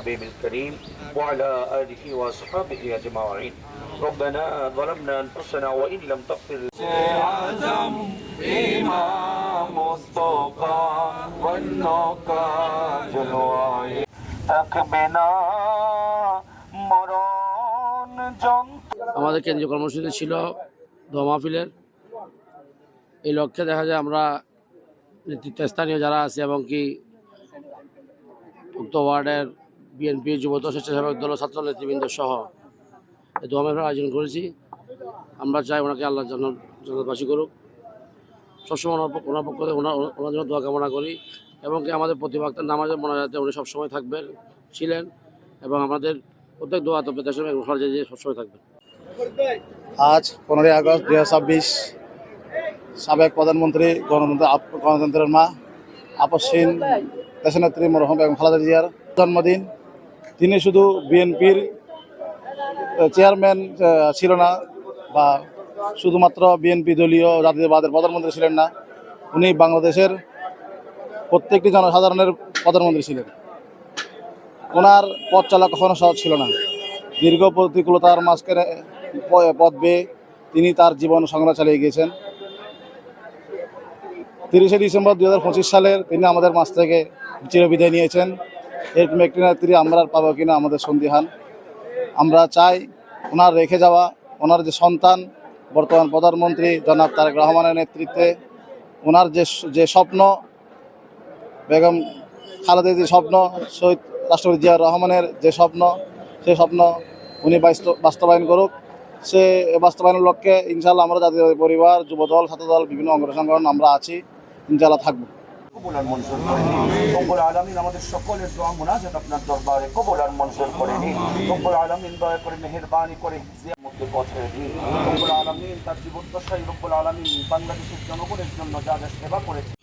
الحبيب الكريم وعلى آله وصحبه أجمعين. ربنا ظلمنا أنفسنا وإن لم تغفر আজম ইমাম মুস্তাফা বন্নকা জলওয়ায় থাকবে না মরণ যন্ত্রণা। আমাদের কেন্দ্রীয় কর্মসূচি ছিল দোয়া মাহফিলের। এই লক্ষ্যে দেখা যায় আমরা নেতৃত্বস্থানীয় যারা আছে এবং কি উক্ত ওয়ার্ডের বিএনপি যুবদল স্বেচ্ছাসেবক দল ছাত্র নেতৃবৃন্দ সহ এই দোয়া মাহফিলের আয়োজন করেছি। আমরা চাই ওনাকে আল্লাহ জান্নাতবাসী করুক। সবসময় ওনার পক্ষ থেকে ওনার জন্য দোয়া কামনা করি এবং কি আমাদের প্রতিবাক্তার নামাজের মোনাজাতে উনি সবসময় থাকবেন ছিলেন এবং আমাদের প্রত্যেক দোয়া তো দেশের সবসময় থাকবেন। আজ 15ই আগস্ট 2026 সাবেক প্রধানমন্ত্রী গণতন্ত্রের মা আপসহীন দেশনেত্রী মরহুম বেগম খালেদা জিয়ার জন্মদিন। তিনি শুধু বিএনপির চেয়ারম্যান ছিল না বা শুধুমাত্র বিএনপি দলীয় জাতীয়বাদের প্রধানমন্ত্রী ছিলেন না, উনি বাংলাদেশের প্রত্যেকটি জনসাধারণের প্রধানমন্ত্রী ছিলেন। ওনার পথ চলা কখনো সহজ ছিল না। দীর্ঘ প্রতিকূলতার মাঝখানে পথ বেয়ে তিনি তার জীবন সংগ্রাম চালিয়ে গিয়েছেন। 30শে ডিসেম্বর 2025 সালের তিনি আমাদের মাঝ থেকে চিরবিদায় নিয়েছেন। এরকম একটি নেত্রী আমরা আর পাবো কিনা আমাদের সন্দিহান। আমরা চাই ওনার রেখে যাওয়া ওনার যে সন্তান বর্তমান প্রধানমন্ত্রী জনাব তারেক রহমানের নেতৃত্বে ওনার যে স্বপ্ন, বেগম খালেদার যে স্বপ্ন, শহীদ রাষ্ট্রপতি জিয়াউর রহমানের যে স্বপ্ন, সেই স্বপ্ন উনি বাস্তবায়ন করুক। সে বাস্তবায়নের লক্ষ্যে ইনশাআল্লাহ আমরা জাতীয় পরিবার, যুবদল, ছাত্রদল, বিভিন্ন অঙ্গ সংগঠন আমরা আছি, ইনশাআল্লাহ থাকবো। কবুল আর মঞ্জুর করে নিন রব্বুল আলামিন। আমাদের সকলের দোয়া মুনাজাত আপনার দরবারে কবুল আর মঞ্জুর করে নিন রব্বুল আলামিন। দয়া করে মেহেরবানি করে হিজের মধ্যে পৌঁছে দিন রব্বুল আলামিন। তার জীবদ্দশায় রব্বুল আলামিন বাংলাদেশের জনগণের জন্য যা যা সেবা করেছে